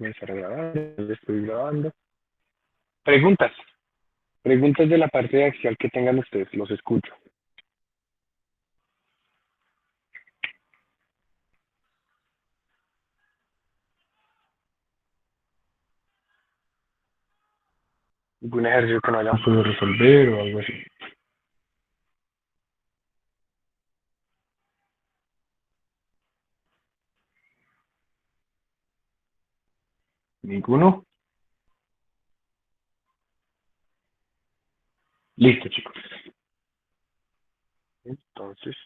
comenzar a grabar. Ya estoy grabando. Preguntas. Preguntas de la parte de axial que tengan ustedes. Los escucho. ¿Algún ejercicio que no hayan podido resolver o algo así? ¿Ninguno? Listo, chicos. Entonces,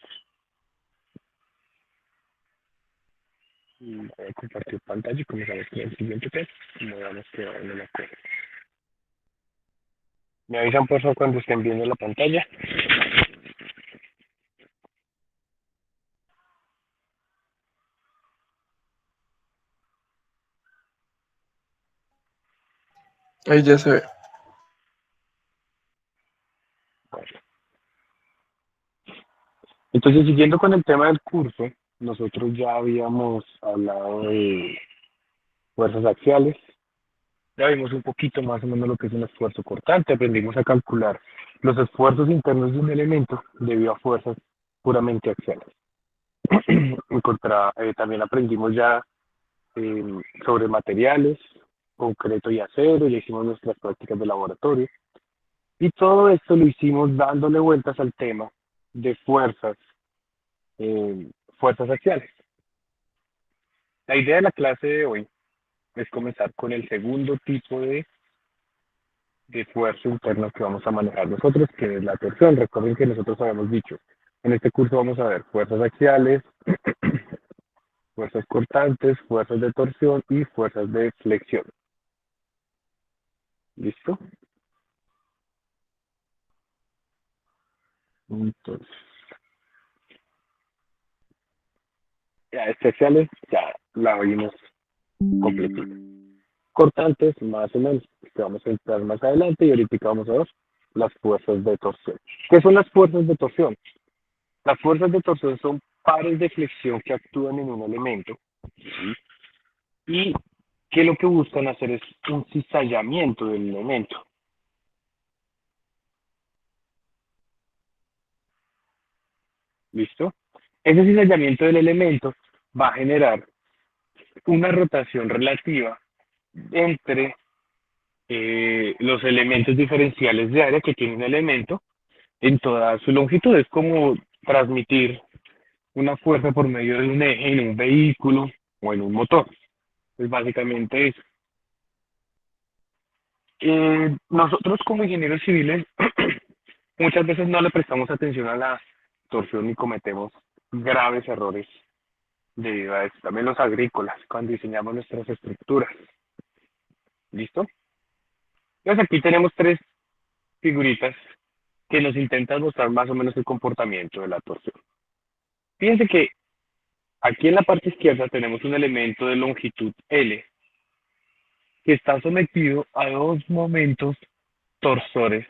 voy a compartir pantalla y comenzamos con el siguiente test. No vamos a quedar en el acuerdo. Me avisan por favor cuando estén viendo la pantalla. Ahí ya se ve. Bueno. Entonces, siguiendo con el tema del curso, nosotros ya habíamos hablado de fuerzas axiales. Ya vimos un poquito más o menos lo que es un esfuerzo cortante. Aprendimos a calcular los esfuerzos internos de un elemento debido a fuerzas puramente axiales. También aprendimos ya sobre materiales, concreto y acero, ya hicimos nuestras prácticas de laboratorio. Y todo esto lo hicimos dándole vueltas al tema de fuerzas axiales. La idea de la clase de hoy es comenzar con el segundo tipo de fuerza interna que vamos a manejar nosotros, que es la torsión. Recuerden que nosotros habíamos dicho, en este curso vamos a ver fuerzas axiales, fuerzas cortantes, fuerzas de torsión y fuerzas de flexión. ¿Listo? Entonces, ya axiales ya la vimos completita. Cortantes, más o menos, que vamos a entrar más adelante y ahorita vamos a ver las fuerzas de torsión. ¿Qué son las fuerzas de torsión? Las fuerzas de torsión son pares de flexión que actúan en un elemento, ¿sí? Y que lo que buscan hacer es un cizallamiento del elemento. ¿Listo? Ese cizallamiento del elemento va a generar una rotación relativa entre los elementos diferenciales de área que tiene un elemento en toda su longitud. Es como transmitir una fuerza por medio de un eje en un vehículo o en un motor. Es básicamente eso. Nosotros como ingenieros civiles muchas veces no le prestamos atención a la torsión y cometemos graves errores debido a eso. También los agrícolas, cuando diseñamos nuestras estructuras. ¿Listo? Entonces aquí tenemos tres figuritas que nos intentan mostrar más o menos el comportamiento de la torsión. Fíjense que aquí en la parte izquierda tenemos un elemento de longitud L que está sometido a dos momentos torsores.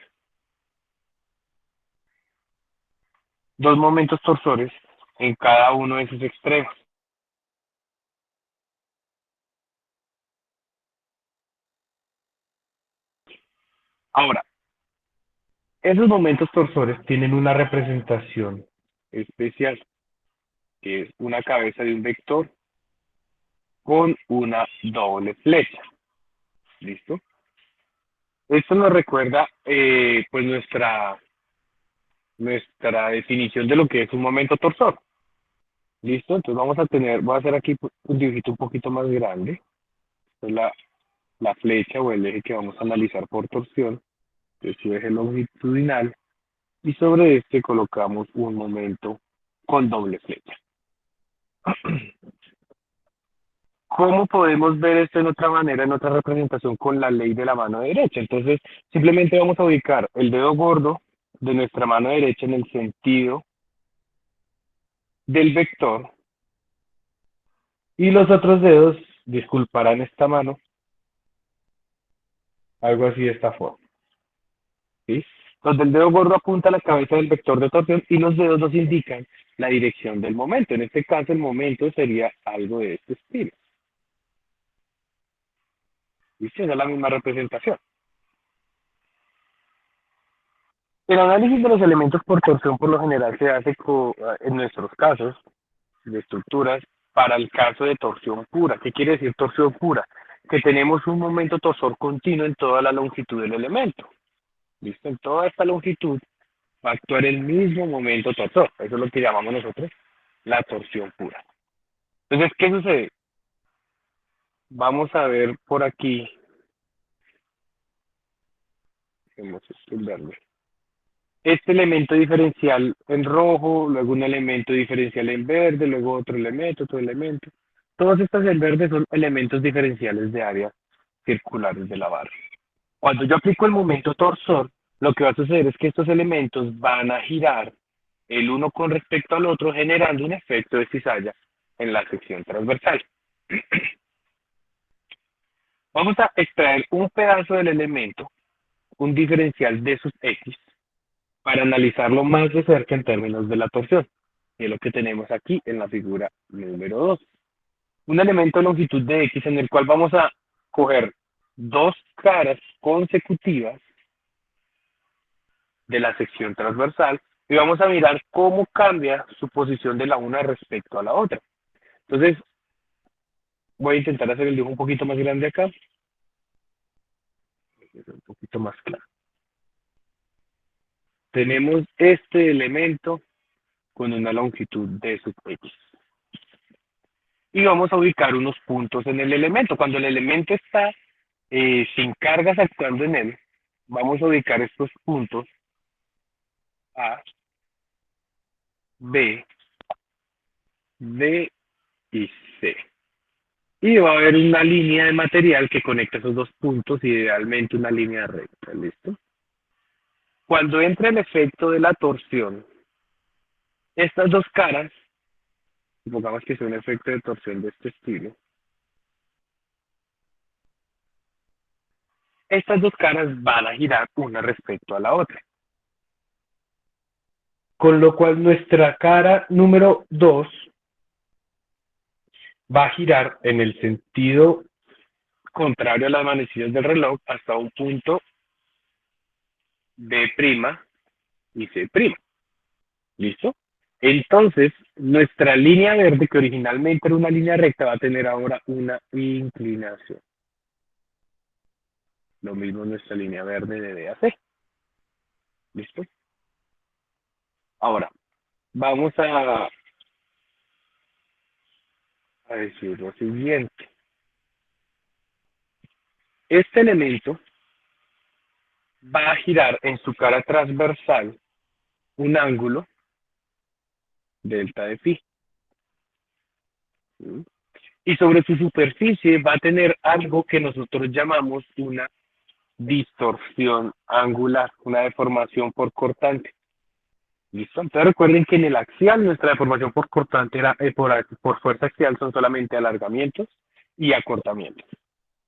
Dos momentos torsores en cada uno de sus extremos. Ahora, esos momentos torsores tienen una representación especial, que es una cabeza de un vector con una doble flecha. ¿Listo? Esto nos recuerda pues nuestra definición de lo que es un momento torsor. ¿Listo? Entonces voy a hacer aquí un dibujito un poquito más grande. Esta es la flecha o el eje que vamos a analizar por torsión. Es su eje longitudinal. Y sobre este colocamos un momento con doble flecha. ¿Cómo podemos ver esto en otra manera, en otra representación con la ley de la mano derecha? Entonces, simplemente vamos a ubicar el dedo gordo de nuestra mano derecha en el sentido del vector y los otros dedos disculparán esta mano, algo así de esta forma. ¿Sí? Donde el dedo gordo apunta a la cabeza del vector de torsión y los dedos nos indican la dirección del momento. En este caso, el momento sería algo de este estilo. ¿Viste? Esa es la misma representación. El análisis de los elementos por torsión por lo general se hace en nuestros casos de estructuras para el caso de torsión pura. ¿Qué quiere decir torsión pura? Que tenemos un momento torsor continuo en toda la longitud del elemento. ¿Listo? En toda esta longitud va a actuar el mismo momento torsor. Eso es lo que llamamos nosotros la torsión pura. Entonces, ¿qué sucede? Vamos a ver por aquí. Vamos a verde. Este elemento diferencial en rojo, luego un elemento diferencial en verde, luego otro elemento, otro elemento. Todos estos en verde son elementos diferenciales de áreas circulares de la barra. Cuando yo aplico el momento torsor, lo que va a suceder es que estos elementos van a girar el uno con respecto al otro, generando un efecto de cizalla en la sección transversal. Vamos a extraer un pedazo del elemento, un diferencial de sus X, para analizarlo más de cerca en términos de la torsión, que es lo que tenemos aquí en la figura número 2. Un elemento de longitud de X en el cual vamos a coger dos caras consecutivas de la sección transversal y vamos a mirar cómo cambia su posición de la una respecto a la otra. Entonces, voy a intentar hacer el dibujo un poquito más grande acá. Un poquito más claro. Tenemos este elemento con una longitud de sub X. Y vamos a ubicar unos puntos en el elemento. Cuando el elemento está sin cargas actuando en él, vamos a ubicar estos puntos A, B, D y C. Y va a haber una línea de material que conecta esos dos puntos, idealmente una línea recta. ¿Listo? Cuando entra el efecto de la torsión, estas dos caras, supongamos que es un efecto de torsión de este estilo, estas dos caras van a girar una respecto a la otra. Con lo cual nuestra cara número 2 va a girar en el sentido contrario a las manecillas del reloj hasta un punto B' y C'. ¿Listo? Entonces, nuestra línea verde, que originalmente era una línea recta, va a tener ahora una inclinación. Lo mismo nuestra línea verde de D a C. ¿Listo? Ahora, vamos a decir lo siguiente. Este elemento va a girar en su cara transversal un ángulo delta de phi. ¿Sí? Y sobre su superficie va a tener algo que nosotros llamamos una distorsión angular, una deformación por cortante. ¿Listo? Entonces recuerden que en el axial nuestra deformación por cortante era por fuerza axial son solamente alargamientos y acortamientos.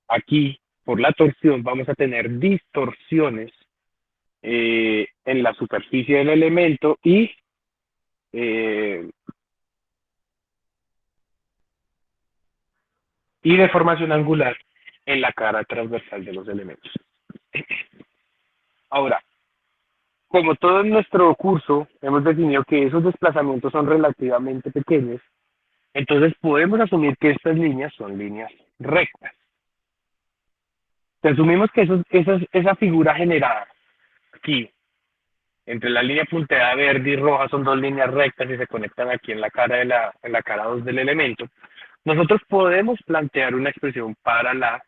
Aquí, por la torsión, vamos a tener distorsiones en la superficie del elemento y deformación angular en la cara transversal de los elementos. Ahora, como todo en nuestro curso, hemos definido que esos desplazamientos son relativamente pequeños, entonces podemos asumir que estas líneas son líneas rectas. Si asumimos que esa figura generada aquí, entre la línea punteada verde y roja, son dos líneas rectas y se conectan aquí en la cara, en la cara 2 del elemento, nosotros podemos plantear una expresión para la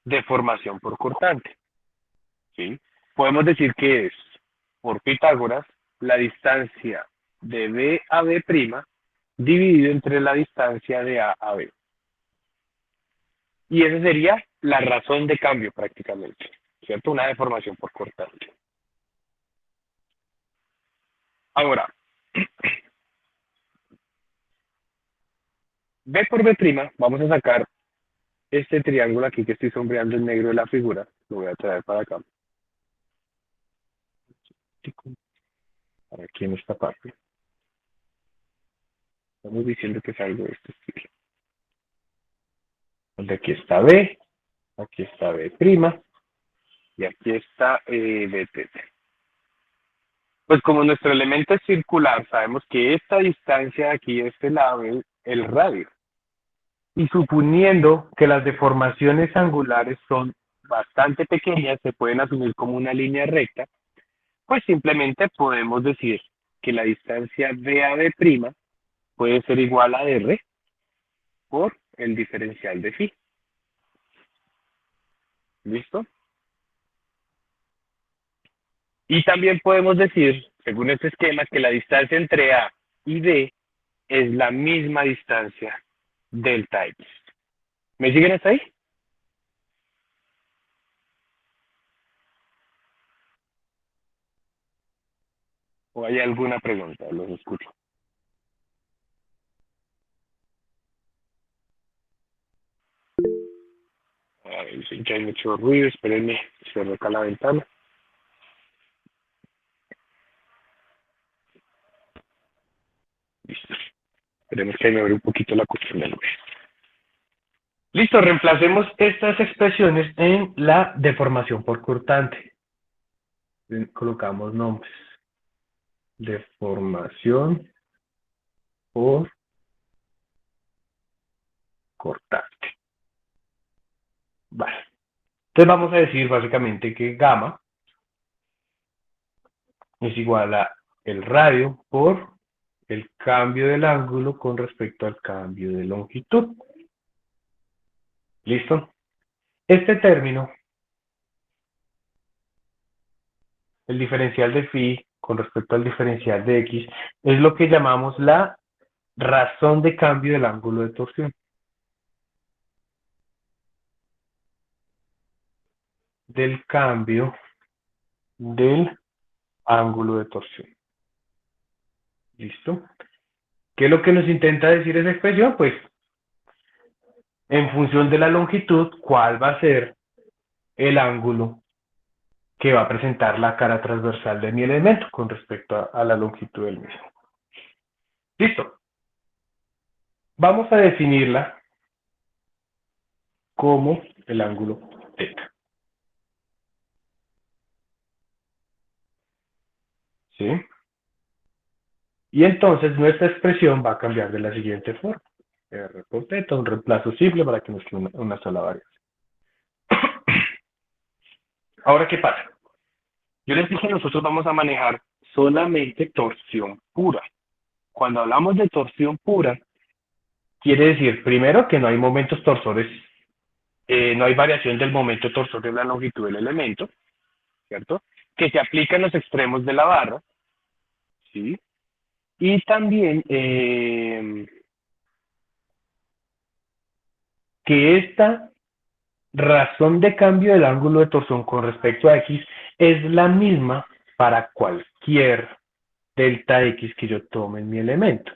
deformación por cortante. ¿Sí? Podemos decir que es, por Pitágoras, la distancia de B a B' dividido entre la distancia de A a B. Y esa sería la razón de cambio prácticamente, ¿cierto? Una deformación por cortante. Ahora, B por B', vamos a sacar este triángulo aquí que estoy sombreando en negro de la figura, lo voy a traer para acá. Para aquí en esta parte. Estamos diciendo que es algo de este estilo. Donde aquí está B, aquí está B', y aquí está BT. Pues como nuestro elemento es circular, sabemos que esta distancia de aquí de este lado es el radio. Y suponiendo que las deformaciones angulares son bastante pequeñas, se pueden asumir como una línea recta, pues simplemente podemos decir que la distancia de a b' puede ser igual a r por el diferencial de phi. ¿Listo? Y también podemos decir, según este esquema, que la distancia entre A y B es la misma distancia delta X. ¿Me siguen hasta ahí? ¿O hay alguna pregunta? Los escucho. A ver, dicen que hay mucho ruido, espérenme, cierro acá la ventana. Listo. Esperemos que ahí me abre un poquito la cuestión del ruido. Listo, reemplacemos estas expresiones en la deformación por cortante. Colocamos nombres. Deformación por cortante. Vale. Entonces vamos a decir básicamente que gamma es igual a el radio por el cambio del ángulo con respecto al cambio de longitud. ¿Listo? Este término, el diferencial de phi con respecto al diferencial de x, es lo que llamamos la razón de cambio del ángulo de torsión. Del cambio del ángulo de torsión. ¿Listo? ¿Qué es lo que nos intenta decir esa expresión? Pues, en función de la longitud, ¿cuál va a ser el ángulo que va a presentar la cara transversal de mi elemento con respecto a la longitud del mismo? Listo. Vamos a definirla como el ángulo θ. ¿Sí? Y entonces nuestra expresión va a cambiar de la siguiente forma. R por θ, un reemplazo simple para que nos quede una sola variable. Ahora, ¿qué pasa? Yo les dije, nosotros vamos a manejar solamente torsión pura. Cuando hablamos de torsión pura, quiere decir, primero, que no hay momentos torsores, no hay variación del momento torsor de la longitud del elemento, ¿cierto? Que se aplica en los extremos de la barra, ¿sí? Y también que esta razón de cambio del ángulo de torsión con respecto a X es la misma para cualquier delta X que yo tome en mi elemento.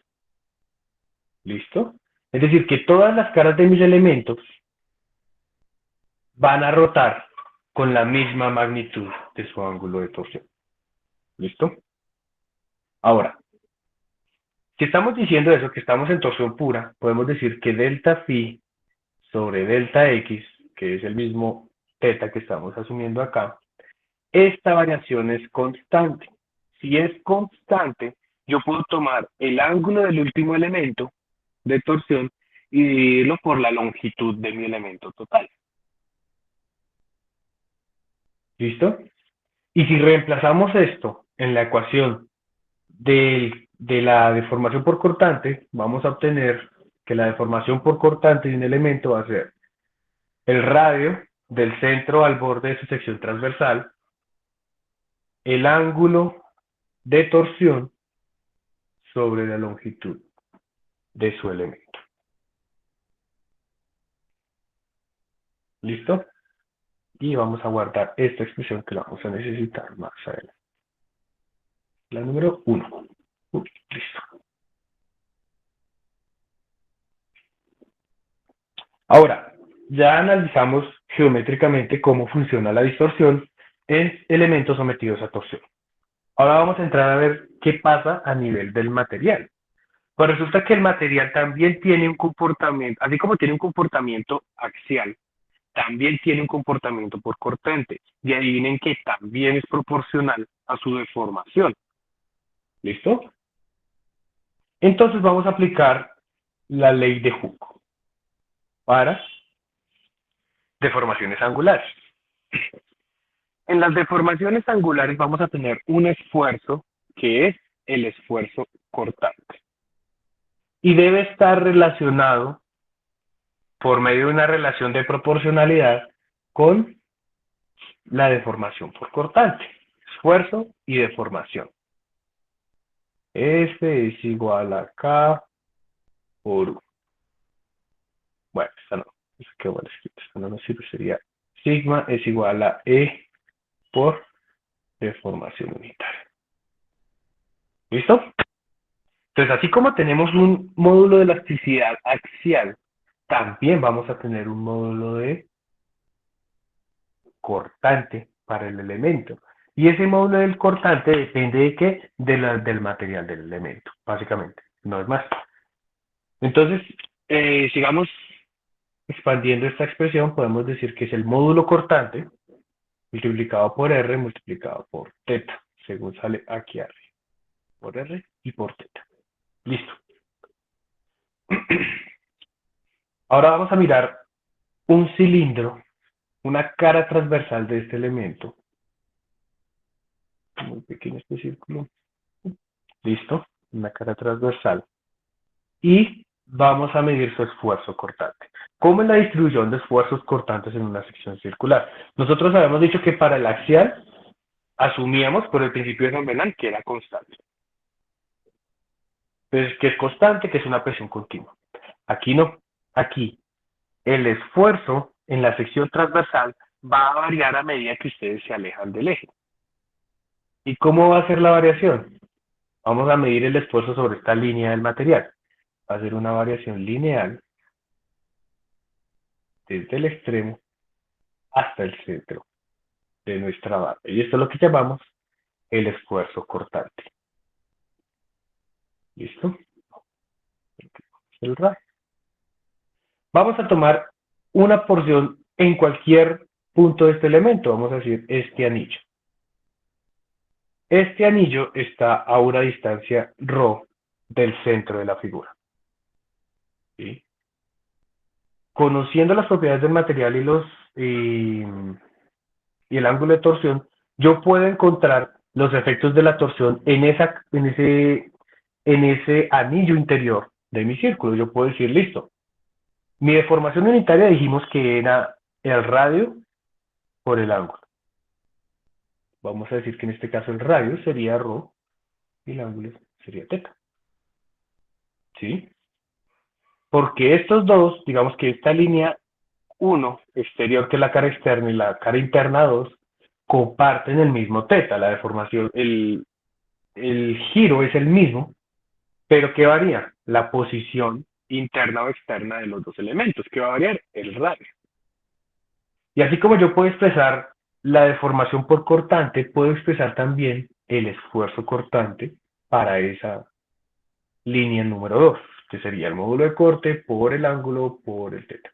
¿Listo? Es decir, que todas las caras de mis elementos van a rotar con la misma magnitud de su ángulo de torsión. ¿Listo? Ahora, si estamos diciendo eso, que estamos en torsión pura, podemos decir que delta phi sobre delta x, que es el mismo θ que estamos asumiendo acá, esta variación es constante. Si es constante, yo puedo tomar el ángulo del último elemento de torsión y dividirlo por la longitud de mi elemento total. ¿Listo? Y si reemplazamos esto en la ecuación de la deformación por cortante, vamos a obtener que la deformación por cortante de un elemento va a ser el radio del centro al borde de su sección transversal, el ángulo de torsión sobre la longitud de su elemento. ¿Listo? Y vamos a guardar esta expresión que la vamos a necesitar más adelante. La número 1. Listo. Ahora, ya analizamos geométricamente cómo funciona la distorsión en elementos sometidos a torsión. Ahora vamos a entrar a ver qué pasa a nivel del material. Pues resulta que el material también tiene un comportamiento, así como tiene un comportamiento axial, también tiene un comportamiento por cortante. Y adivinen que también es proporcional a su deformación. ¿Listo? Entonces vamos a aplicar la ley de Hooke para deformaciones angulares. En las deformaciones angulares vamos a tener un esfuerzo que es el esfuerzo cortante. Y debe estar relacionado por medio de una relación de proporcionalidad con la deformación por cortante. Esfuerzo y deformación. F es igual a K por U. Bueno, esta no. Esta qué bueno escrito. Esta no nos sirve. Sería sigma es igual a E por deformación unitaria. ¿Listo? Entonces, así como tenemos un módulo de elasticidad axial, también vamos a tener un módulo de cortante para el elemento. Y ese módulo del cortante depende de qué? Del material del elemento, básicamente. No es más. Entonces, sigamos expandiendo esta expresión, podemos decir que es el módulo cortante multiplicado por R multiplicado por teta, según sale aquí arriba. Por R y por teta. Listo. Ahora vamos a mirar un cilindro, una cara transversal de este elemento. Muy pequeño este círculo. Listo. Una cara transversal. Y vamos a medir su esfuerzo cortante. ¿Cómo es la distribución de esfuerzos cortantes en una sección circular? Nosotros habíamos dicho que para el axial asumíamos por el principio de Van Benan que era constante. Entonces, que es constante, que es una presión continua. Aquí no. Aquí el esfuerzo en la sección transversal va a variar a medida que ustedes se alejan del eje. ¿Y cómo va a ser la variación? Vamos a medir el esfuerzo sobre esta línea del material. Va a ser una variación lineal desde el extremo hasta el centro de nuestra barra. Y esto es lo que llamamos el esfuerzo cortante. ¿Listo? El radio. Vamos a tomar una porción en cualquier punto de este elemento. Vamos a decir este anillo. Este anillo está a una distancia ρ del centro de la figura. ¿Sí? Conociendo las propiedades del material y el ángulo de torsión, yo puedo encontrar los efectos de la torsión en ese anillo interior de mi círculo. Yo puedo decir, listo, mi deformación unitaria dijimos que era el radio por el ángulo. Vamos a decir que en este caso el radio sería ρ y el ángulo sería teta. ¿Sí? Porque estos dos, digamos que esta línea 1 exterior, que es la cara externa, y la cara interna 2, comparten el mismo teta. La deformación, el giro es el mismo, pero ¿qué varía? La posición interna o externa de los dos elementos. ¿Qué va a variar? El radio. Y así como yo puedo expresar la deformación por cortante, puedo expresar también el esfuerzo cortante para esa línea número 2, que sería el módulo de corte por el ángulo por el teta.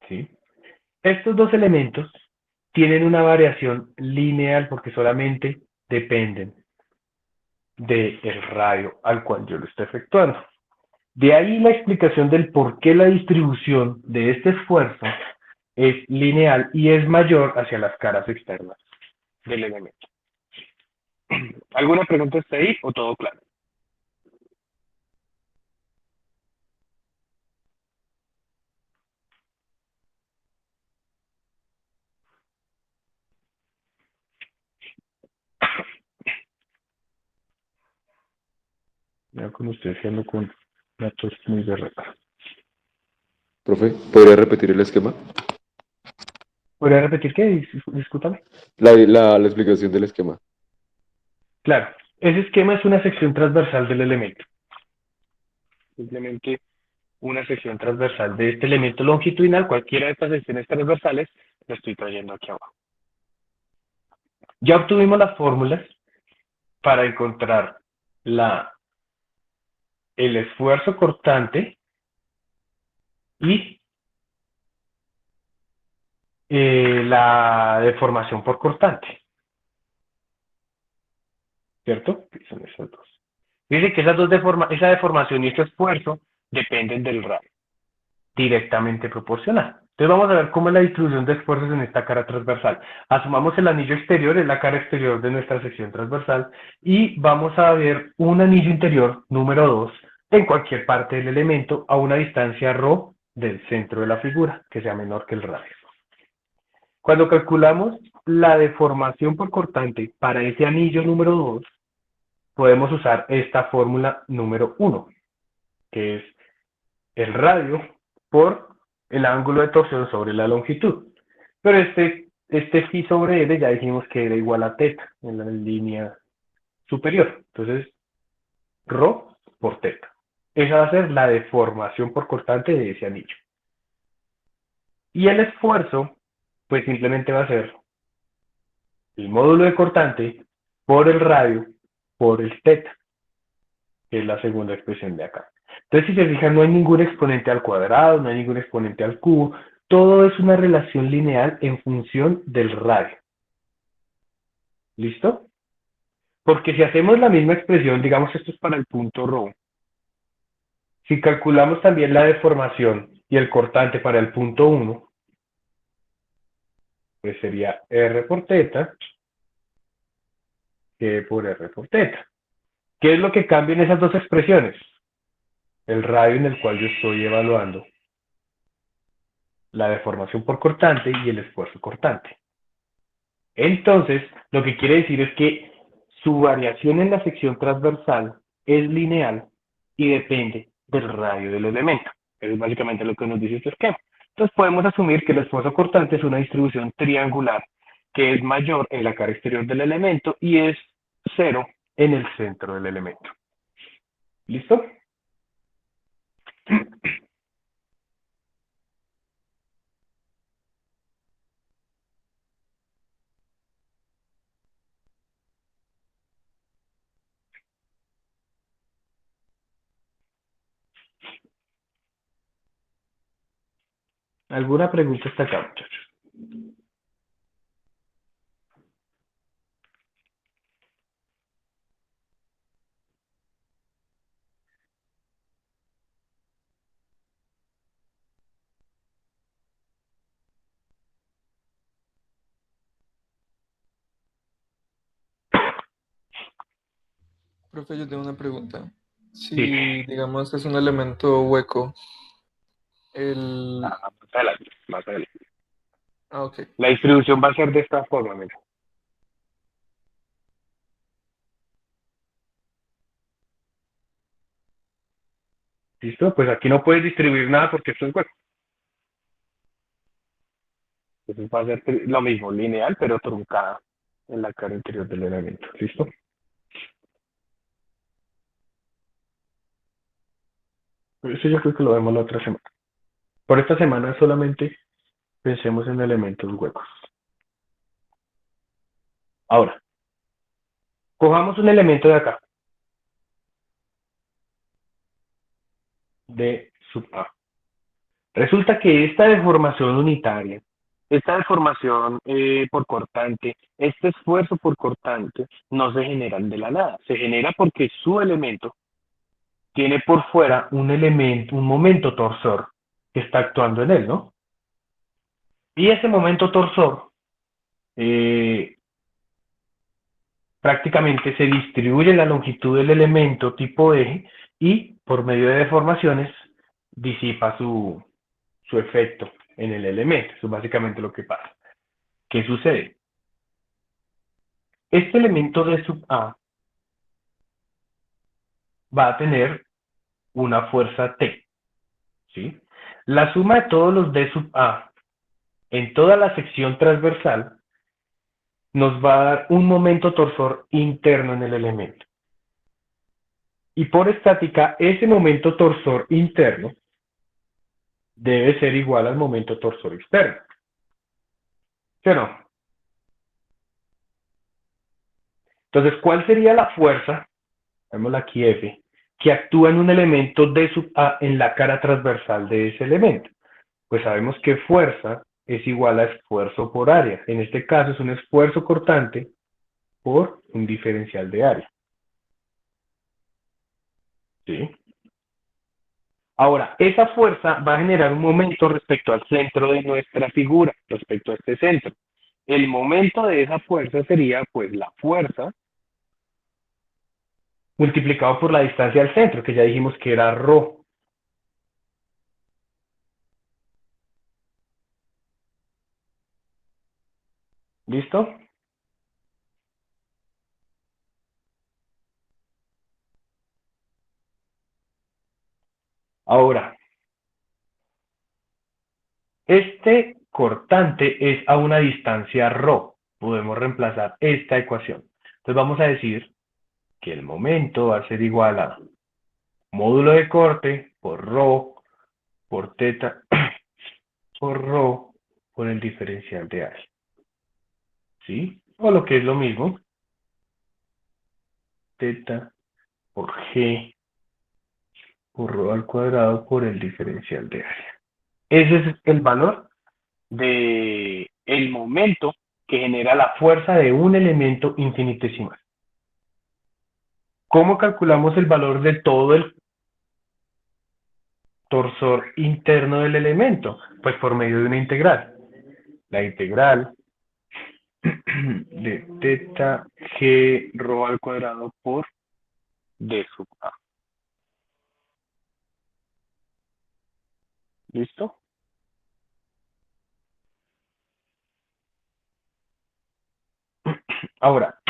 ¿Sí? Estos dos elementos tienen una variación lineal porque solamente dependen del radio al cual yo lo estoy efectuando. De ahí la explicación del por qué la distribución de este esfuerzo es lineal y es mayor hacia las caras externas del elemento. ¿Alguna pregunta hasta ahí o todo claro? Ya con ustedes ando con datos muy berraca. Profe, ¿podría repetir el esquema? ¿Podría repetir qué? Discúlpame. La explicación del esquema. Claro, ese esquema es una sección transversal del elemento. Simplemente una sección transversal de este elemento longitudinal, cualquiera de estas secciones transversales, lo estoy trayendo aquí abajo. Ya obtuvimos las fórmulas para encontrar el esfuerzo cortante y la deformación por cortante, ¿cierto? Son esas dos. Dice que esa deformación y este esfuerzo dependen del radio, directamente proporcional. Entonces vamos a ver cómo es la distribución de esfuerzos en esta cara transversal. Asumamos el anillo exterior, es la cara exterior de nuestra sección transversal, y vamos a ver un anillo interior, número 2, en cualquier parte del elemento a una distancia ρ del centro de la figura, que sea menor que el radio. Cuando calculamos la deformación por cortante para ese anillo número 2, podemos usar esta fórmula número 1, que es el radio por el ángulo de torsión sobre la longitud. Pero este phi sobre L ya dijimos que era igual a teta en la línea superior. Entonces, ρ por teta. Esa va a ser la deformación por cortante de ese anillo. Y el esfuerzo, pues simplemente va a ser el módulo de cortante por el radio por el teta, que es la segunda expresión de acá. Entonces, si se fijan, no hay ningún exponente al cuadrado, no hay ningún exponente al cubo, todo es una relación lineal en función del radio. ¿Listo? Porque si hacemos la misma expresión, digamos esto es para el punto ρ, si calculamos también la deformación y el cortante para el punto 1, pues sería R por teta, que por R por teta. ¿Qué es lo que cambia en esas dos expresiones? El radio en el cual yo estoy evaluando la deformación por cortante y el esfuerzo cortante. Entonces, lo que quiere decir es que su variación en la sección transversal es lineal y depende del radio del elemento. Eso es básicamente lo que nos dice este esquema. Entonces podemos asumir que el esfuerzo cortante es una distribución triangular que es mayor en la cara exterior del elemento y es 0 en el centro del elemento. ¿Listo? ¿Alguna pregunta hasta acá, muchachos? Profe, yo tengo una pregunta. Sí. Si, digamos, que es un elemento hueco, el... Más adelante, más adelante. Ah, ok. La distribución va a ser de esta forma, mira. ¿Listo? Pues aquí no puedes distribuir nada porque esto es hueco. Entonces va a ser lo mismo, lineal, pero truncada en la cara interior del elemento. ¿Listo? Eso yo creo que lo vemos la otra semana. Por esta semana solamente pensemos en elementos huecos. Ahora, cojamos un elemento de acá. De sub A. Resulta que esta deformación unitaria, esta deformación por cortante, este esfuerzo por cortante, no se generan de la nada. Se genera porque su elemento tiene por fuera un elemento, un momento torsor que está actuando en él, ¿no? Y ese momento torsor prácticamente se distribuye en la longitud del elemento tipo eje y por medio de deformaciones disipa su efecto en el elemento. Eso es básicamente lo que pasa. ¿Qué sucede? Este elemento de sub A va a tener una fuerza T, ¿sí? La suma de todos los D sub A en toda la sección transversal nos va a dar un momento torsor interno en el elemento. Y por estática, ese momento torsor interno debe ser igual al momento torsor externo. ¿Sí o no? Entonces, ¿cuál sería la fuerza? Vemos aquí F, que actúa en un elemento D sub A en la cara transversal de ese elemento. Pues sabemos que fuerza es igual a esfuerzo por área. En este caso es un esfuerzo cortante por un diferencial de área. ¿Sí? Ahora, esa fuerza va a generar un momento respecto al centro de nuestra figura, respecto a este centro. El momento de esa fuerza sería, pues, la fuerza multiplicado por la distancia al centro, que ya dijimos que era ρ. ¿Listo? Ahora, este cortante es a una distancia ρ. Podemos reemplazar esta ecuación. Entonces vamos a decir que el momento va a ser igual a módulo de corte por ρ por teta por ρ por el diferencial de área. ¿Sí? O lo que es lo mismo, teta por g por ρ al cuadrado por el diferencial de área. Ese es el valor de el momento que genera la fuerza de un elemento infinitesimal. ¿Cómo calculamos el valor de todo el torsor interno del elemento? Pues por medio de una integral. La integral de teta g rho al cuadrado por d sub a. ¿Listo? Ahora,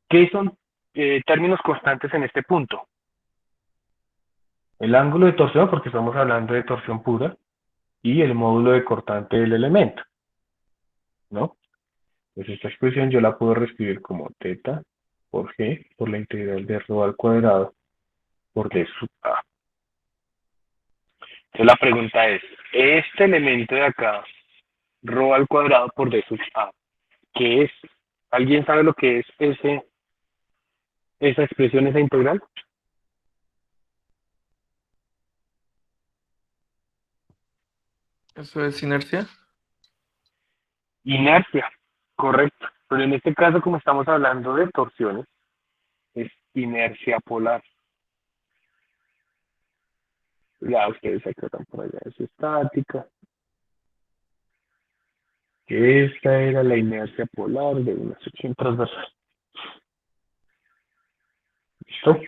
¿qué son términos constantes en este punto? El ángulo de torsión, porque estamos hablando de torsión pura, y el módulo de cortante del elemento, ¿no? Pues esta expresión yo la puedo reescribir como teta por g por la integral de rho al cuadrado por d sub a. Entonces la pregunta es, este elemento de acá, rho al cuadrado por d sub a, ¿qué es? ¿Alguien sabe lo que es esa expresión, esa integral? ¿Eso es inercia? Inercia, correcto. Pero en este caso, como estamos hablando de torsiones, es inercia polar. Ya ustedes se acuerdan por allá, es estática. Que esta era la inercia polar de una sección transversal. ¿Listo?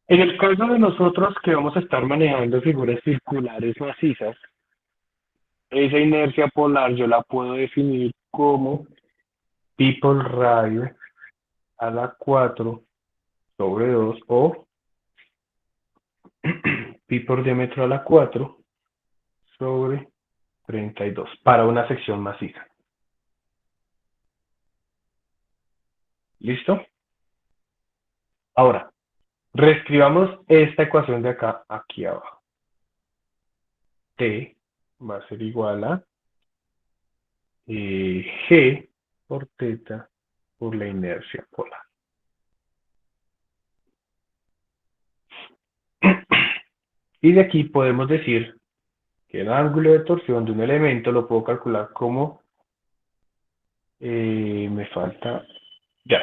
En el caso de nosotros que vamos a estar manejando figuras circulares macizas, esa inercia polar yo la puedo definir como pi por radio a la 4 sobre 2 o pi por diámetro a la 4 sobre 32 para una sección maciza. ¿Listo? Ahora, reescribamos esta ecuación de acá, aquí abajo. T va a ser igual a G por teta por la inercia polar. Y de aquí podemos decir que el ángulo de torsión de un elemento lo puedo calcular como, me falta, ya,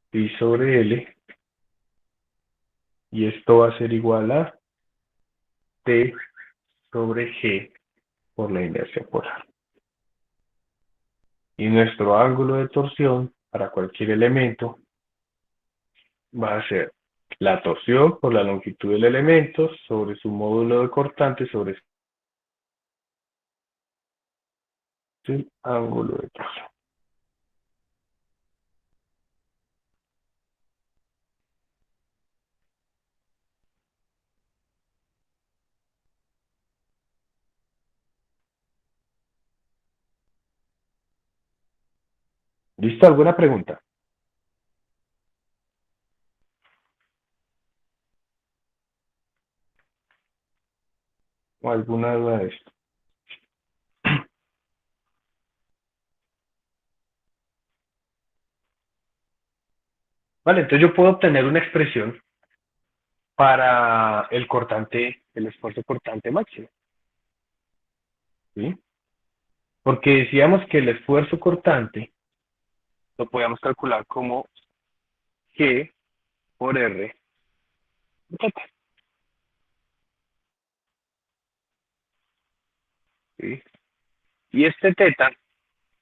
pi sobre L, y esto va a ser igual a T sobre G por la inercia polar. Y nuestro ángulo de torsión para cualquier elemento va a ser la torsión por la longitud del elemento sobre su módulo de cortante sobre el ángulo de torsión. ¿Listo? ¿Alguna pregunta? ¿O alguna duda de esto? Vale, entonces yo puedo obtener una expresión para el cortante, el esfuerzo cortante máximo. ¿sí? Porque decíamos que el esfuerzo cortante lo podíamos calcular como G por R de teta, ¿sí? Y este teta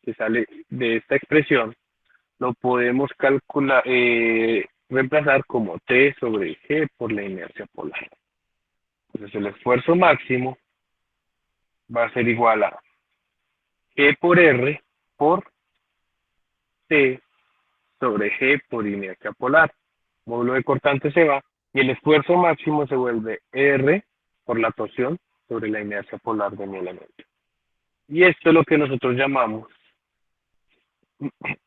que sale de esta expresión lo podemos calcular, reemplazar como T sobre G por la inercia polar. Entonces el esfuerzo máximo va a ser igual a G por R por T sobre G por inercia polar. Módulo de cortante se va y el esfuerzo máximo se vuelve R por la torsión sobre la inercia polar de mi elemento. Y esto es lo que nosotros llamamos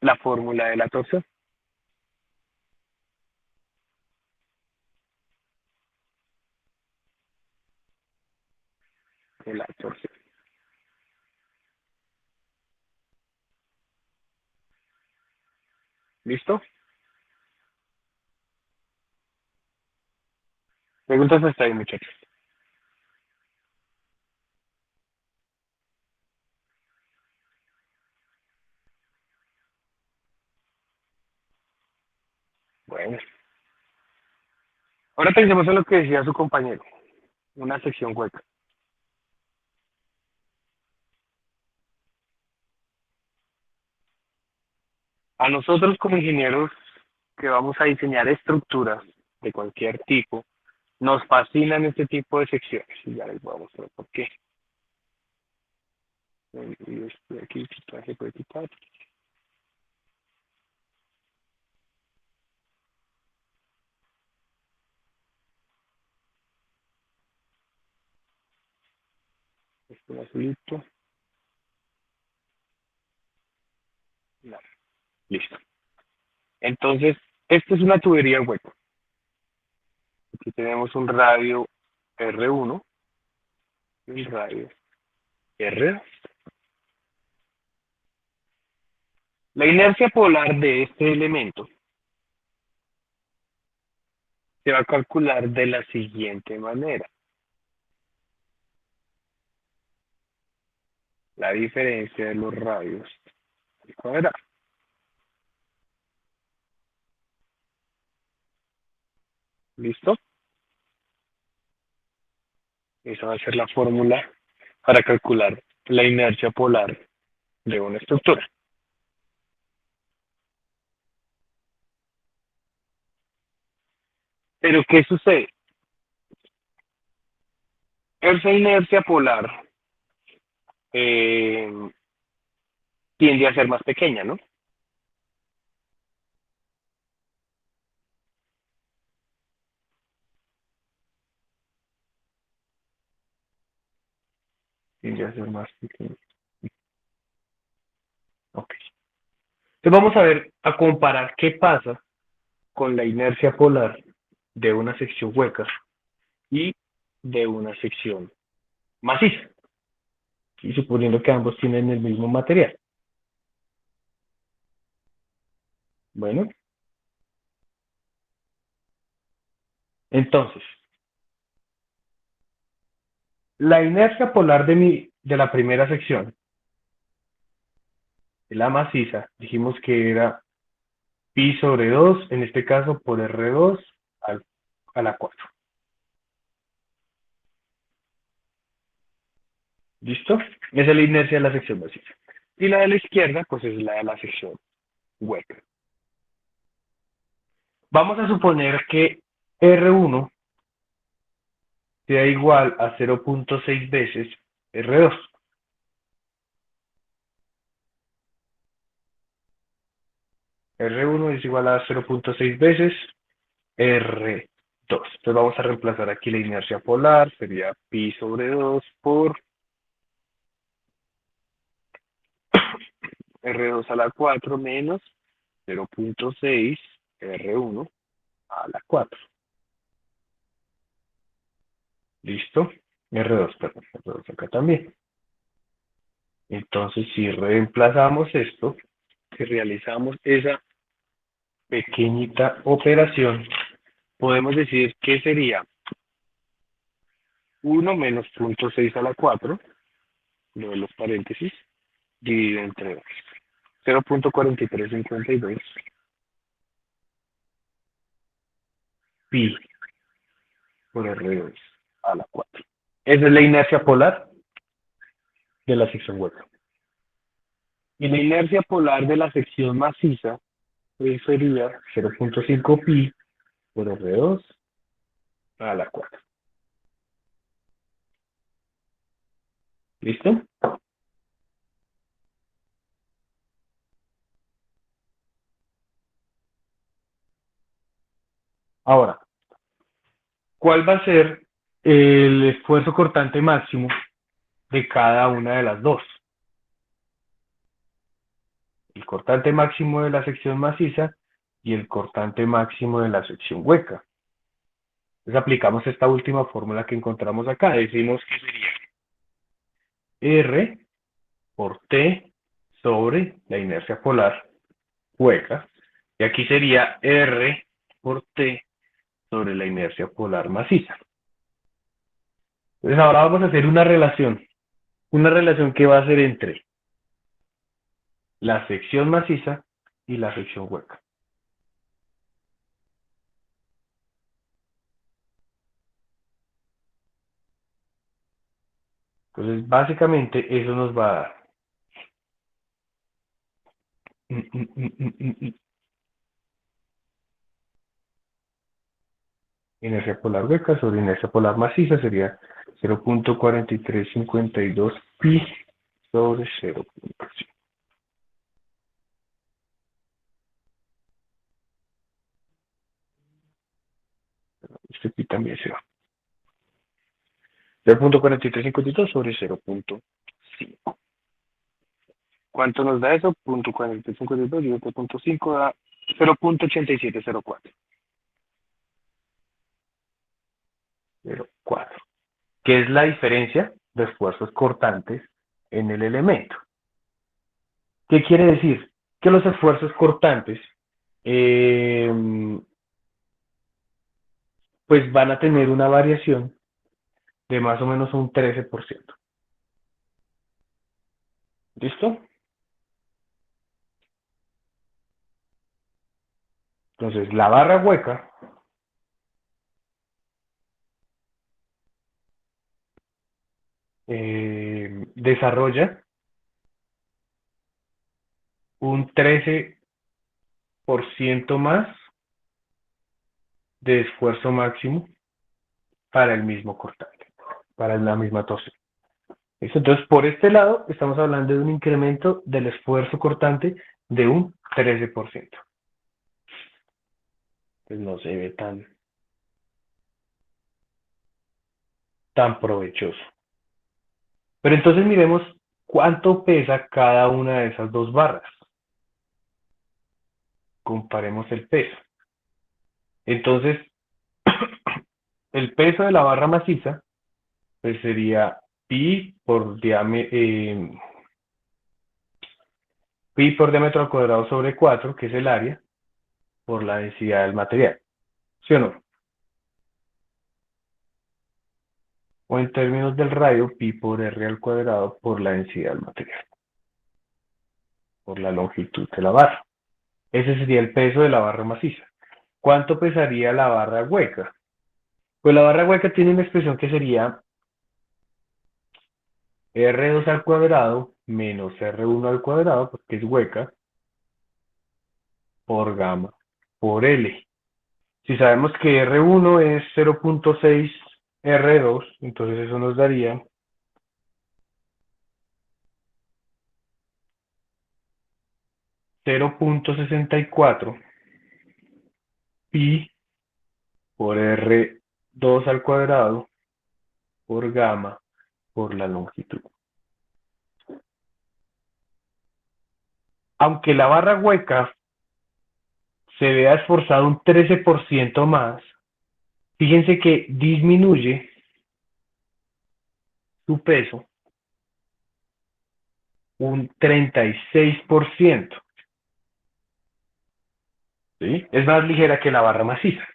la fórmula de la torsión. De la torsión. ¿Listo? Preguntas hasta ahí, muchachos. Bueno. Ahora pensemos en lo que decía su compañero. Una sección hueca. A nosotros como ingenieros que vamos a diseñar estructuras de cualquier tipo, nos fascinan este tipo de secciones. Y ya les voy a mostrar por qué. Y estoy aquí, traje puede quitar. Este azulito. No. Listo. Entonces, esta es una tubería hueca. Aquí tenemos un radio R1 y un radio R2. La inercia polar de este elemento se va a calcular de la siguiente manera. La diferencia de los radios al cuadrado. ¿Listo? Esa va a ser la fórmula para calcular la inercia polar de una estructura. Pero, ¿qué sucede? Esa inercia polar tiende a ser más pequeña, ¿no? Tiende a ser más pequeña. Ok. Entonces vamos a ver, a comparar qué pasa con la inercia polar de una sección hueca y de una sección maciza. Y suponiendo que ambos tienen el mismo material. Bueno. Entonces, la inercia polar de la primera sección, de la maciza, dijimos que era pi sobre 2, en este caso por R2 a la 4. ¿Listo? Esa es la inercia de la sección maciza. Y la de la izquierda, pues es la de la sección hueca. Vamos a suponer que R1 sea igual a 0.6 veces R2. R1 es igual a 0.6 veces R2. Entonces vamos a reemplazar aquí la inercia polar, sería pi sobre 2 por R2 a la 4 menos 0.6 R1 a la 4. ¿Listo? R2, perdón, R2 acá también. Entonces, si reemplazamos esto, si realizamos esa pequeñita operación, podemos decir que sería 1 menos 0.6 a la 4 lo de los paréntesis, dividido entre 2. 0.4352 pi por R2 a la 4. Esa es la inercia polar de la sección hueca. Y la inercia polar de la sección maciza sería 0.5 pi por R2 a la 4. ¿Listo? Ahora, ¿cuál va a ser el esfuerzo cortante máximo de cada una de las dos? El cortante máximo de la sección maciza y el cortante máximo de la sección hueca. Entonces aplicamos esta última fórmula que encontramos acá. Decimos que sería R por T sobre la inercia polar hueca. Y aquí sería R por T sobre la inercia polar maciza. Entonces ahora vamos a hacer una relación que va a ser entre la sección maciza y la sección hueca. Entonces básicamente eso nos va a dar inercia polar hueca sobre inercia polar maciza sería 0.4352 pi sobre 0.5. Este pi también se va. 0.4352 sobre 0.5. ¿Cuánto nos da eso? 0.4352 y 0.5 da 0.8704. 0.4. ¿Qué es la diferencia de esfuerzos cortantes en el elemento? ¿Qué quiere decir? Que los esfuerzos cortantes pues van a tener una variación de más o menos un 13%. ¿Listo? Entonces, la barra hueca desarrolla un 13% más de esfuerzo máximo para el mismo cortante, para la misma torsión. ¿Listo? Entonces, por este lado, estamos hablando de un incremento del esfuerzo cortante de un 13%. Pues no se ve tan provechoso. Pero entonces miremos cuánto pesa cada una de esas dos barras. Comparemos el peso. Entonces, el peso de la barra maciza pues sería pi por diámetro al cuadrado sobre 4, que es el área, por la densidad del material. ¿Sí o no? O en términos del radio, pi por r al cuadrado por la densidad del material, por la longitud de la barra. Ese sería el peso de la barra maciza. ¿Cuánto pesaría la barra hueca? Pues la barra hueca tiene una expresión que sería R2 al cuadrado menos R1 al cuadrado, porque es hueca, por gamma por L. Si sabemos que R1 es 0.6 R2, entonces eso nos daría 0.64 pi por R2 al cuadrado por gamma por la longitud. Aunque la barra hueca se vea esforzada un 13% más, fíjense que disminuye su peso un 36%. ¿Sí? Es más ligera que la barra maciza.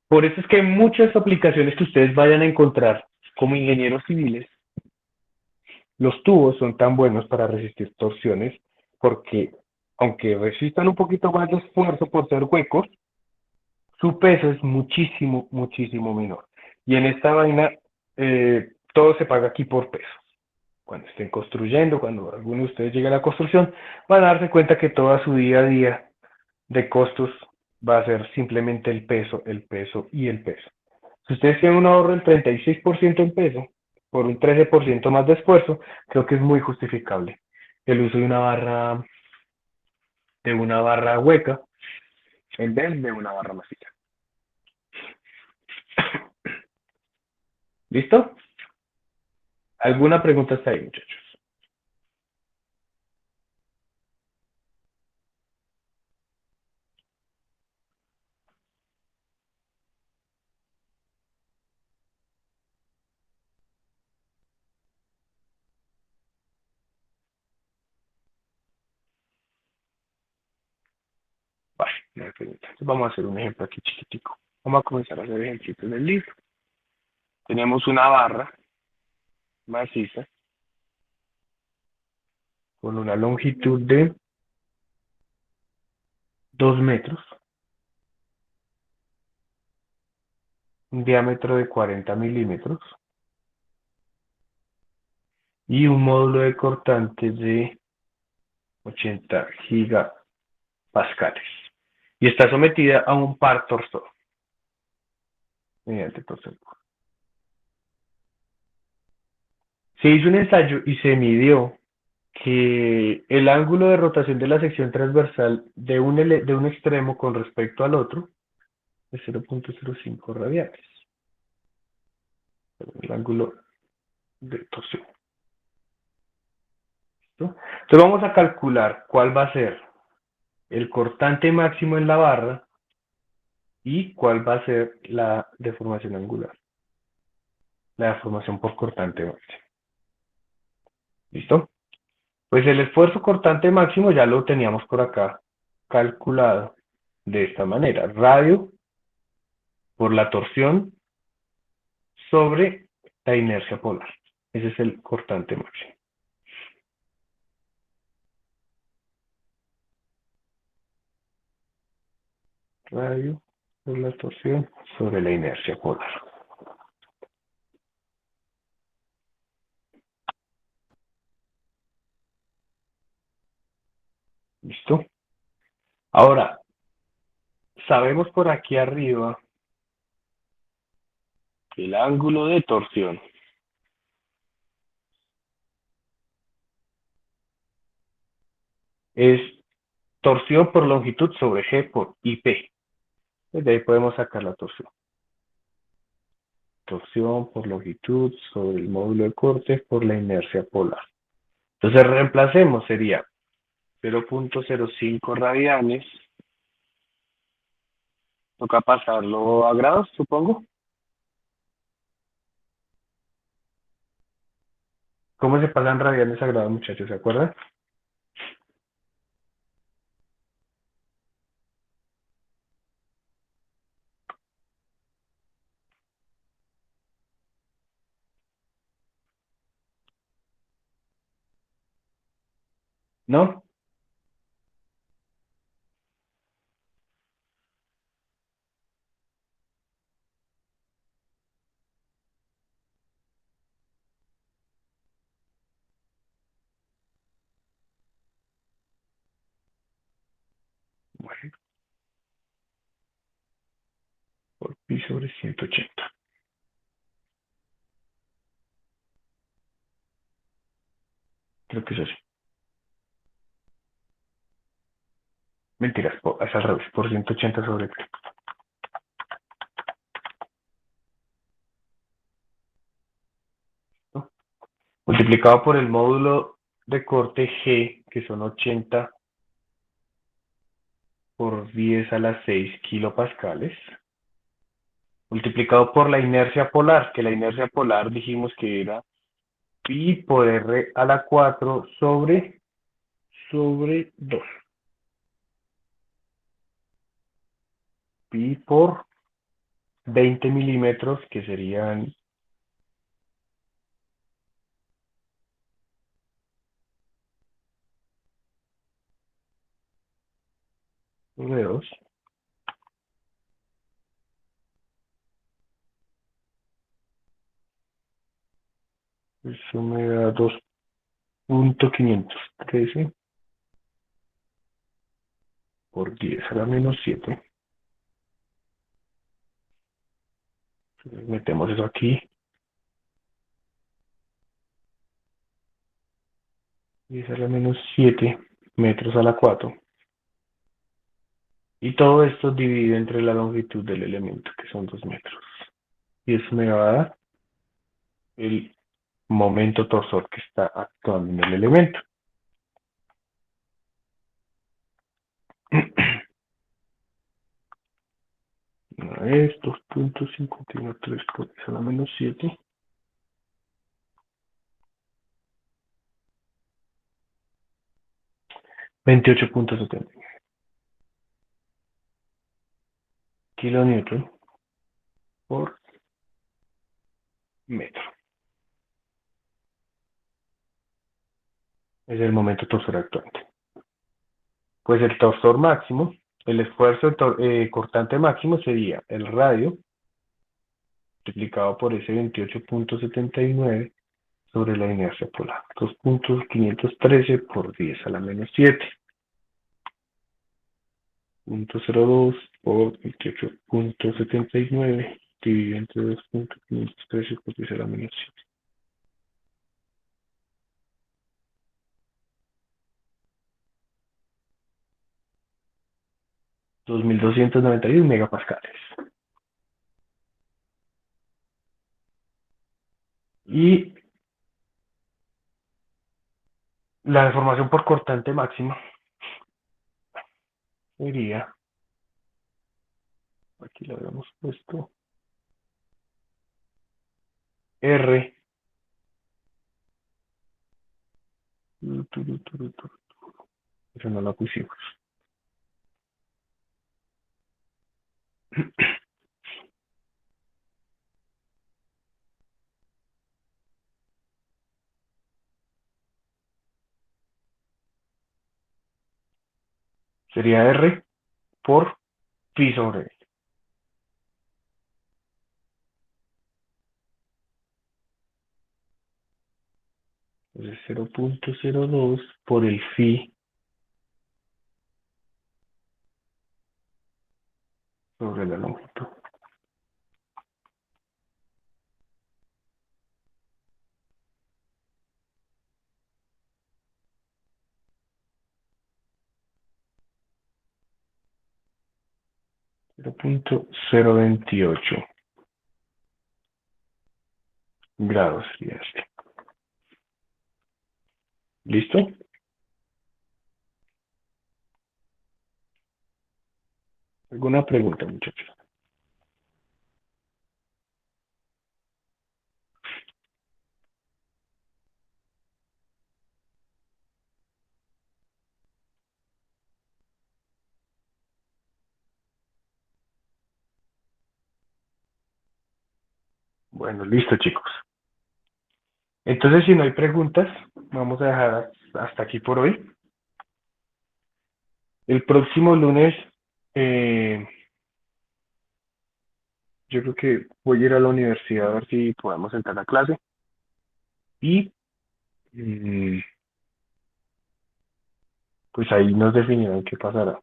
Por eso es que muchas aplicaciones que ustedes vayan a encontrar como ingenieros civiles, los tubos son tan buenos para resistir torsiones porque, aunque resistan un poquito más de esfuerzo por ser huecos, su peso es muchísimo, muchísimo menor. Y en esta vaina, todo se paga aquí por peso. Cuando estén construyendo, cuando alguno de ustedes llegue a la construcción, van a darse cuenta que toda su día a día de costos va a ser simplemente el peso y el peso. Si ustedes tienen un ahorro del 36% en peso, por un 13% más de esfuerzo, creo que es muy justificable el uso de una barra hueca en vez de una barra maciza. ¿Listo? ¿Alguna pregunta hasta ahí, muchachos? Vale, no hay pregunta. Entonces vamos a hacer un ejemplo aquí chiquitico. Vamos a comenzar a hacer ejemplitos del libro. Tenemos una barra maciza con una longitud de 2 metros, un diámetro de 40 milímetros y un módulo de cortante de 80 gigapascales. Y está sometida a un par torsor mediante torsor. Se hizo un ensayo y se midió que el ángulo de rotación de la sección transversal de un extremo con respecto al otro es 0.05 radianes. El ángulo de torsión. ¿Listo? Entonces vamos a calcular cuál va a ser el cortante máximo en la barra y cuál va a ser la deformación angular. La deformación por cortante máximo. ¿Listo? Pues el esfuerzo cortante máximo ya lo teníamos por acá calculado de esta manera. Radio por la torsión sobre la inercia polar. Ese es el cortante máximo. Radio por la torsión sobre la inercia polar. ¿Listo? Ahora, sabemos por aquí arriba que el ángulo de torsión es torsión por longitud sobre G por IP. Desde ahí podemos sacar la torsión. Torsión por longitud sobre el módulo de corte por la inercia polar. Entonces reemplacemos, sería 0.05 radianes. Toca pasarlo a grados, supongo. ¿Cómo se pasan radianes a grados, muchachos? ¿Se acuerdan? ¿No? Bueno, por pi sobre 180. Creo que es así. Mentiras, es al revés, por 180 sobre pi. ¿No? Multiplicado por el módulo de corte G, que son 80 por 10 a las 6 kilopascales, multiplicado por la inercia polar, que la inercia polar dijimos que era pi por r a la 4 sobre 2. Pi por 20 milímetros, que serían V2. Eso me da 2.513 por 10 a la menos 7. Entonces metemos eso aquí. 10 a la menos 7 metros a la 4. Y todo esto dividido entre la longitud del elemento, que son 2 metros. Y eso me va a dar el momento torsor que está actuando en el elemento. Una vez, 2.513 por 10 a la menos 7. $28.70 kilonewton por metro. Es el momento torsor actuante. Pues el torsor máximo, el esfuerzo cortante máximo sería el radio multiplicado por ese 28.79 sobre la inercia polar. 2.513 por 10 a la menos 7. 0.02 por 28.79 dividido entre 2.513 por 10 a la menos 7. $2.291 megapascales. Y la deformación por cortante máxima sería, aquí lo habíamos puesto, R pero no la pusimos. Sería R por pi sobre L. Entonces 0.02 por el phi sobre la longitud. .028 grados sería este. ¿Listo? ¿Alguna pregunta, muchachos? Bueno, listo, chicos. Entonces, si no hay preguntas, vamos a dejar hasta aquí por hoy. El próximo lunes, yo creo que voy a ir a la universidad a ver si podemos entrar a clase. Y pues ahí nos definirán qué pasará.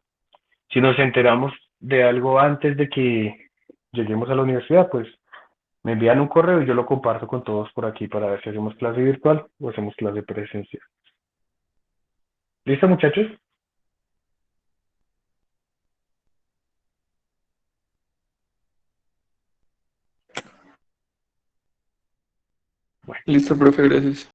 Si nos enteramos de algo antes de que lleguemos a la universidad, pues me envían un correo y yo lo comparto con todos por aquí para ver si hacemos clase virtual o hacemos clase presencial. ¿Listo, muchachos? Bueno. Listo, profe, gracias.